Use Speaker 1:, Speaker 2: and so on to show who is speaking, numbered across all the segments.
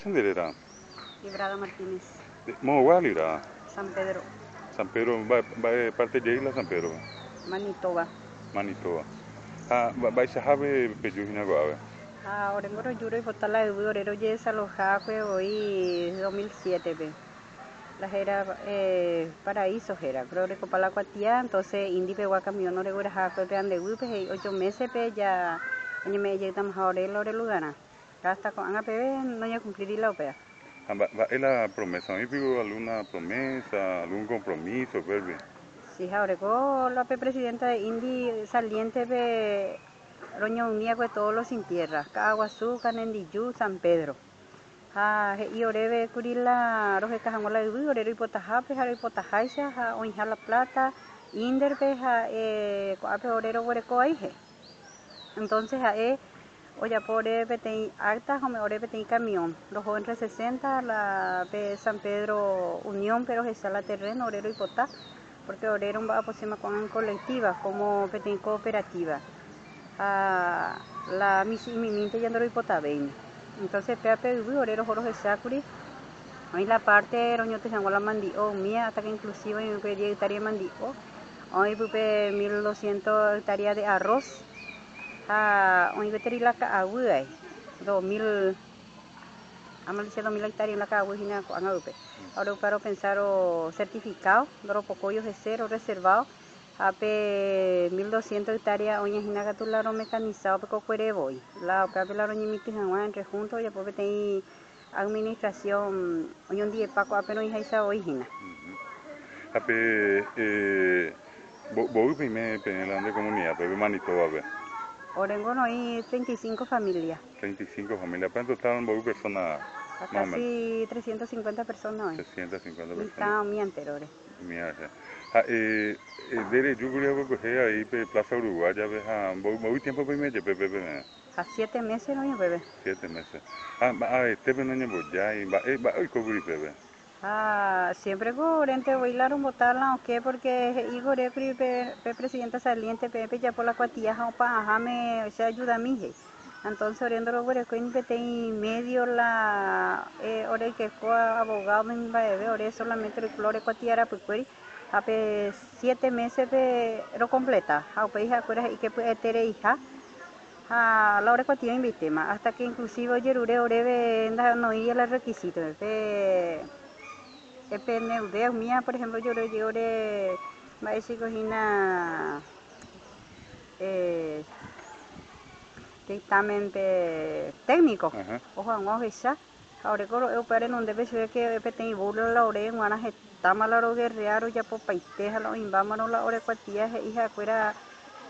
Speaker 1: Senderera.
Speaker 2: Librada Martínez,
Speaker 1: Mogualira.
Speaker 2: San Pedro,
Speaker 1: San Pedro, va parte de Isla San Pedro,
Speaker 2: Manitoba.
Speaker 1: Manitoba. Vai se have pejujina goave.
Speaker 2: Orengoro Yuro y Botala de Orero Yes Alojacue hoy 2007. La era paraíso era, creo que para la cuatía, entonces indi pe camión no regura jacue pe ande upe 8 meses pe ya oye me llega más ahora el lugana. Hasta con anga pe no ya cumplir la opera.
Speaker 1: Es la promesa, ¿me pido alguna promesa, algún compromiso, verbe?
Speaker 2: Sí, ahora con la presidenta de Indi saliente pe roña unía con todos los sin tierra, Caguazú, Canendiyú, San Pedro. Y oreve curila roje cajangola de uy, orero hipotajape, jaro hipotajaisa, oinja la plata, inderpe, coape orero huereco aije. Entonces, oya por ten acta, ore ten camión. Los jóvenes 60, la pe San Pedro Unión, pero es la terreno, orero hipotá, porque orero va a posible con colectiva, como peten cooperativa. La minte ya no hipotá 20. Entonces, peape orero joros de sacuri. Hoy la parte roño te la mandio mía hasta que inclusive me pedía hectárea mandio. Hoy pupe 1200 hectáreas de arroz. Hoy veteri la caagüe 2000 amal 2000 hectáreas la caagüe hina ko angalupe. Ahora para pensar o certificado, doro pocoyos de cero reservado. Ape 1200 hectáreas hoy hina gatularo mecanizado pe cocuere voy. La ape la roñi miti hanwa entre juntos ya pupe tei administración hoy un día paco apenas hija hoy hina.
Speaker 1: Ape voy primero en la comunidad, pero Manitoba, ve.
Speaker 2: Orengo no hay 35 familias.
Speaker 1: 35 familias, ¿cuánto estaban voy personas?
Speaker 2: Casi 350 personas hoy.
Speaker 1: 350 personas.
Speaker 2: Está mi anteriores.
Speaker 1: Mira, desde yo creo que ahí Plaza Uruguaya, voy tiempo primero, pepe.
Speaker 2: A 7 meses no hay bebé.
Speaker 1: 7 meses. Este no voy ya y va hoy cubrir bebé.
Speaker 2: Siempre corriente bailaron botarla o qué porque Igor presidenta saliente pepe ya por la cuatilla me se ayuda a mí. Entonces oriendo lo que en medio la ore que fue abogado en bebé ore solamente el flore cuatilla pues ape 7 meses lo completa. Ape hija y que puede tener hija. La hora cuatilla invitema hasta que inclusive oye ore no iba los requisitos PNUD mía, por ejemplo, yo le dictamen técnico. Ojo, vamos a ahora yo para no debe ser que PTI burla la oreja, una jetama la guerrearo ya por paiteja la invámonos la hora cuatía hija fuera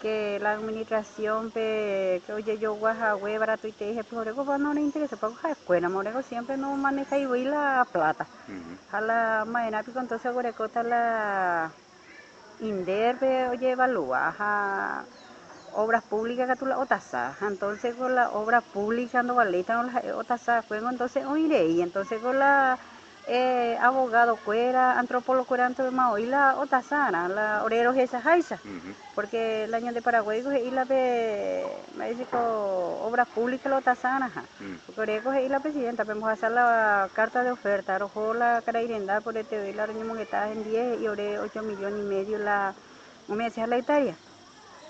Speaker 2: que la administración que oye yo guajahue barato y te dije pues orego no le interesa para coger escuela morego siempre no maneja y voy la plata a la mañana pico entonces orego está la inderbe oye evalúa obras públicas que tú la otasa entonces con la obra pública no valeta no la otasa juego entonces oiré y entonces con la abogado fuera, antropólogo fuera, y la otasana, la oreros esa jaisa, porque el año de Paraguay y la México obras públicas la otasana, porque y la presidenta, vamos a hacer la carta de oferta, arrojó la cara irenda por el TV, la reunión que está en 10 y oré 8,5 millones la, no me decía la hectárea,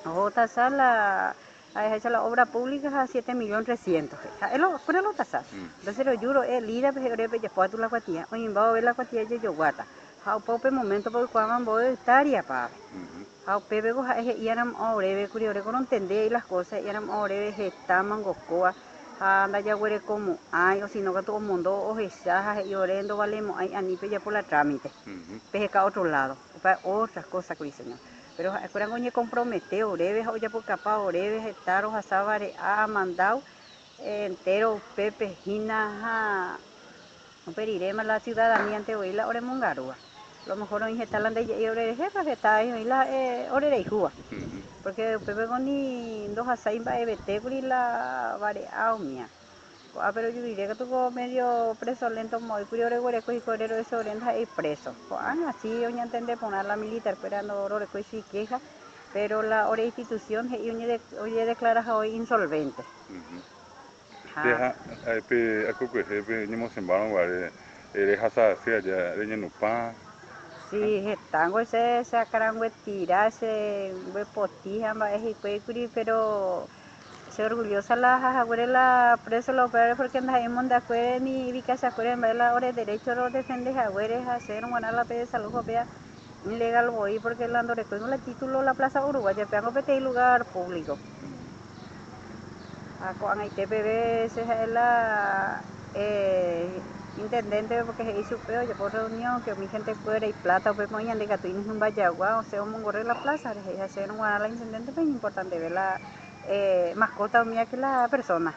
Speaker 2: otasar la ha hecho la obra pública a 7.300.000. Fuera lo tasas. Entonces lo juro, lira pero ya fue la cuatía. Oye, va a ver la cuatía de yoguata. How pope momento por cuando voy a hectárea pa. How pepe go y eran oreve curioso con entender las cosas y eran oreve gestaman gocoa. Anda ya huele como ay o si no que todo el mundo o esa y orendo valemos ay anipe ya por la trámite. Peje a otro lado. Para otras cosas que señor. Pero acuerdan que compromete oreves oye por capaz oreves hectaros a sábare a mandado entero pepe gina perirema la ciudadanía ante hoy la oremongarua lo mejor no injetarán de y ore jefe está ahí la orerejua porque pepe con ni dos asain va ebete y la vareao mía pero yo diría que tuvo medio preso lento muy curioso hueco y correro eso orienta y preso así yo ya entendé poner la militar esperando oro que sí queja pero la hora institución hoy declara hoy insolvente
Speaker 1: deja pe akuku pe ni mo sembaron guare hasa sea ya reña no pa.
Speaker 2: Sí, tango se sacaran tira, se potija, pero se orgullosa la abuela preso lo peor porque anda ahí monda fue ni vica se acuerdan ver la hora derecho lo defende abuelas hacer una la pe salud vea ilegal voy porque el ando con el título la plaza uruguaya peango pete lugar público ako ang ITPB se es la intendente porque se hizo peo yo por reunión que mi gente fuera y plata pues mañana de que no vaya agua o sea un mongorre la plaza es hacer una la intendente pues importante ver la mascota mía que la persona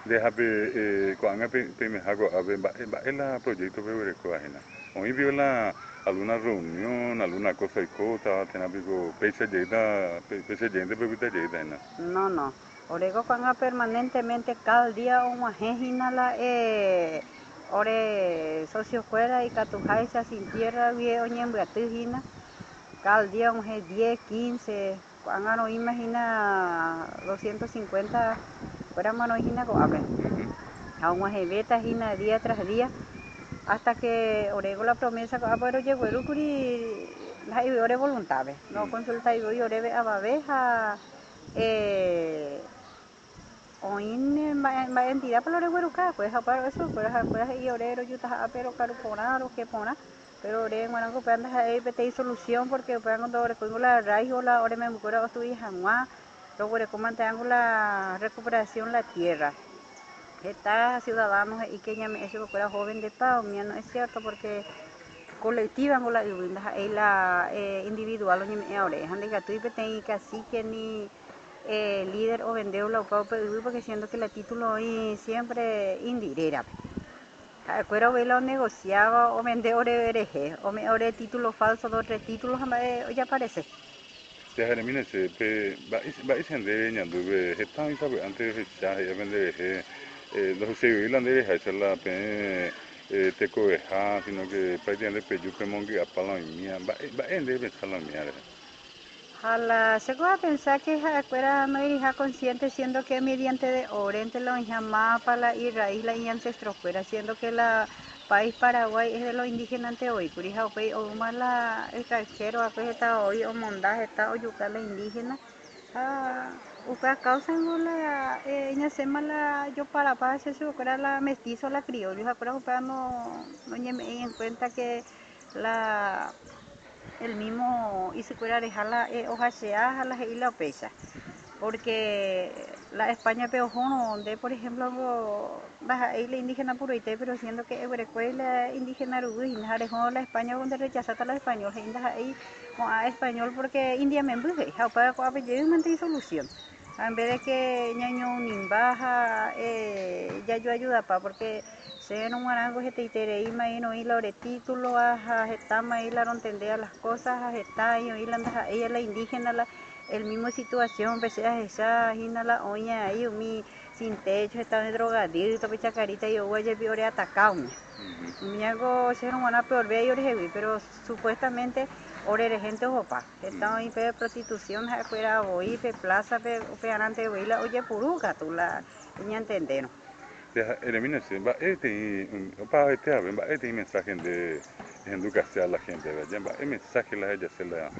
Speaker 1: deja pe cuando pe me hago a ver la proyecto pe ko ahina hoy vio la alguna reunión alguna cosa y cosa tener algo pese gente pe vita lleida
Speaker 2: no orego cuando permanentemente cada día una gejina la ore socio fuera y catujaisa sin tierra vie oñembre tujina cada día un 10 15 cuando no imagina 250 fuera mano hina ko abre a una jeveta hina día tras día hasta que orego la promesa que pero llegó el curi la ore voluntad no consulta y ore ababeja oin ma entidad para ore gueruca pues para eso pues y orero yuta pero caro pona lo que pona pero ore manango panda hay pete solución porque cuando ore con la raíz o la ore me mucura estoy jamás luego ore comante la recuperación la tierra está ciudadanos y que ella me eso fuera joven de paz no es cierto porque colectiva con la individual ni ahora han de que tú y casi que ni líder o vendeo la porque siendo que el título hoy siempre indirera acuerdo que lo negociaba o vendeo de o me ore título falso dos tres títulos ya aparece
Speaker 1: te mira se pe va isende ñandu be hetan isa be antes ya vende los se vilan de hacer la pe teco ja sino que prácticamente pe yupe mongi apala mía va ende be sala mía
Speaker 2: la se puede pensar que acuerda no irá consciente siendo que mediante de oriente lo llamaba para y raíz la y ancestros fuera siendo que la país Paraguay es de los indígenas ante hoy curija o más la extranjero pues está hoy o mondaje está o yuca la indígena usted causa la ella se mala yo para paz eso era la mestizo la criolla acuerda no en cuenta que la el mismo y se puede dejar la hoja sea la y la pesa porque la España peojono donde por ejemplo baja la indígena puroite pero siendo que la indígena rubina dejó la España donde rechaza a la español ahí con a español porque India me embuje para apellido solución en vez de que ñaño ni baja ya yo ayuda pa porque se no marango que te itere y no y la título a está y la no entender las cosas está y la ella la indígena la el mismo situación pese a esa hina la oña ahí mi sin techo está de drogadicto picha carita y yo voy a peor atacado mi hago ser una peor vea y pero supuestamente ore gente opa está ahí pe prostitución afuera hoy pe plaza pe anante hoy la oye puruca tú la niña entender
Speaker 1: elimina se va para va mensaje de educación a la gente ya va mensaje la ella se la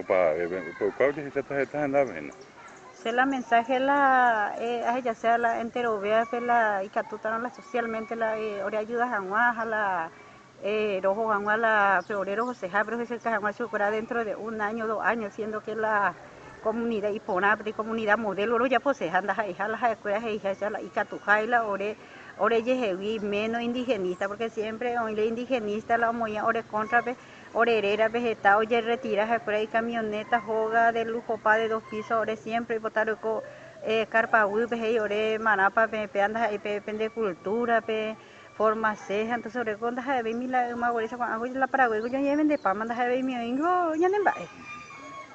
Speaker 1: para cuál de estas está andando
Speaker 2: se la mensaje la ya sea la entero vea la y catutan la socialmente la ore ayuda a la rojo a la febrero José pero es el que dentro de un año 2 años siendo que la comunidad y de comunidad modelo ya pues anda a las escuelas y catujai la ore yehewi menos indigenista porque siempre hoy la indigenista la moya ore contra orerera vegetal oye retira escuela y camioneta joga de lujo pa de 2 pisos ore siempre botar con carpa y ore manapa pe anda ahí pe de cultura pe forma ceja entonces sobre cuando de ver mi la magoreza con algo la Paraguay yo ya vende pa manda de ver mi ingo ya no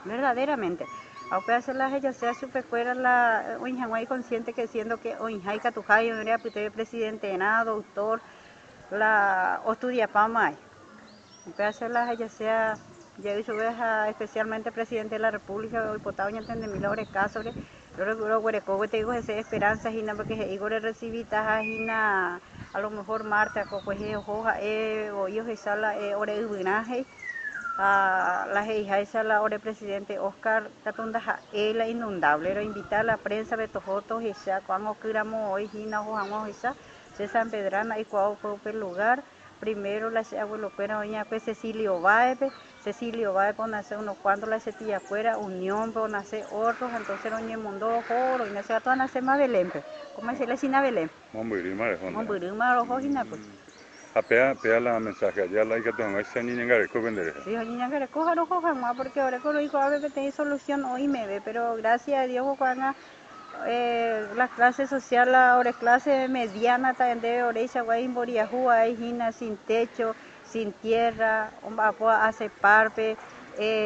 Speaker 2: verdaderamente aunque hacer la ella sea super fuera la oinjangüey consciente que siendo que oinjay catujay era presidente nada doctor la estudia pamay aunque hacer la ella sea ya hizo especialmente presidente de la república diputado ya entiende milagros casos Luego te digo ese esperanza hina porque digo recibita hina a lo mejor Marta pues hoja o yo sala ore ubinaje a la hija la ore presidente Oscar Tatunda la inundable era invitar a la prensa de tojotos esa cuando queramos hoy hina hoja esa se San Pedrana y cuau fue lugar primero la abuelo pera doña pues Cecilio Baepe nace unos cuando la setilla fuera unión por nace otros entonces doña mundo joro y nace a todas nace más Belén como se le sina Belén Momburima rojo hina pues
Speaker 1: pea la mensaje ya la que tengo esa niña que recomendar
Speaker 2: sí niña que recoja rojo jamás porque ahora con lo digo a ver tenéis solución hoy me ve pero gracias a Dios cuando la clase social ahora clase mediana también de oreja guay hay hina sin techo sin tierra hace parpe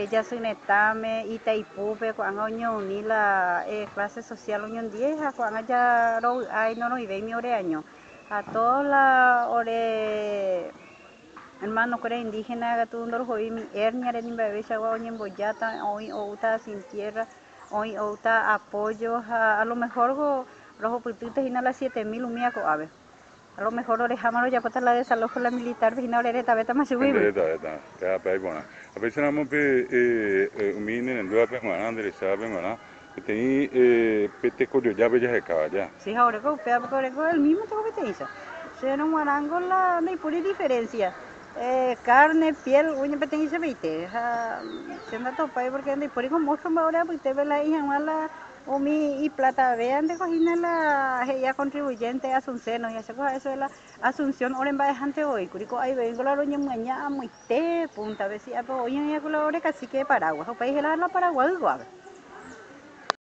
Speaker 2: ya soy netame y taipupe cuando ni la clase social unión 10 cuando ya hay no y ve mi año a toda la ore hermano que era indígena gatundo hoy mi hernia de mi bebé chagua en boyata hoy outa sin tierra hoy outa apoyo a lo mejor los putitos y no las 7.000 umia ko ave a lo mejor orejamaro ya pata la desalojo la militar vino orere tabeta más
Speaker 1: subir ya pe bona a veces no pe umine en dua pe mana de sabe mana tem pete ko ya be ya caballa
Speaker 2: sí ahora ko pe el mismo tengo que te dice se no marango la no hay pura diferencia carne, piel, uña peteñice veite, se anda topa porque anda por eso mucho ahora pues te ve la hija mala Umi y plata vean de cojina la ella contribuyente a Asunción y eso es la Asunción ahora en bajante hoy curico ahí vengo la doña mañana muy te punta a ver si hoy en día con la hora casi que Paraguas o país la Paraguay igual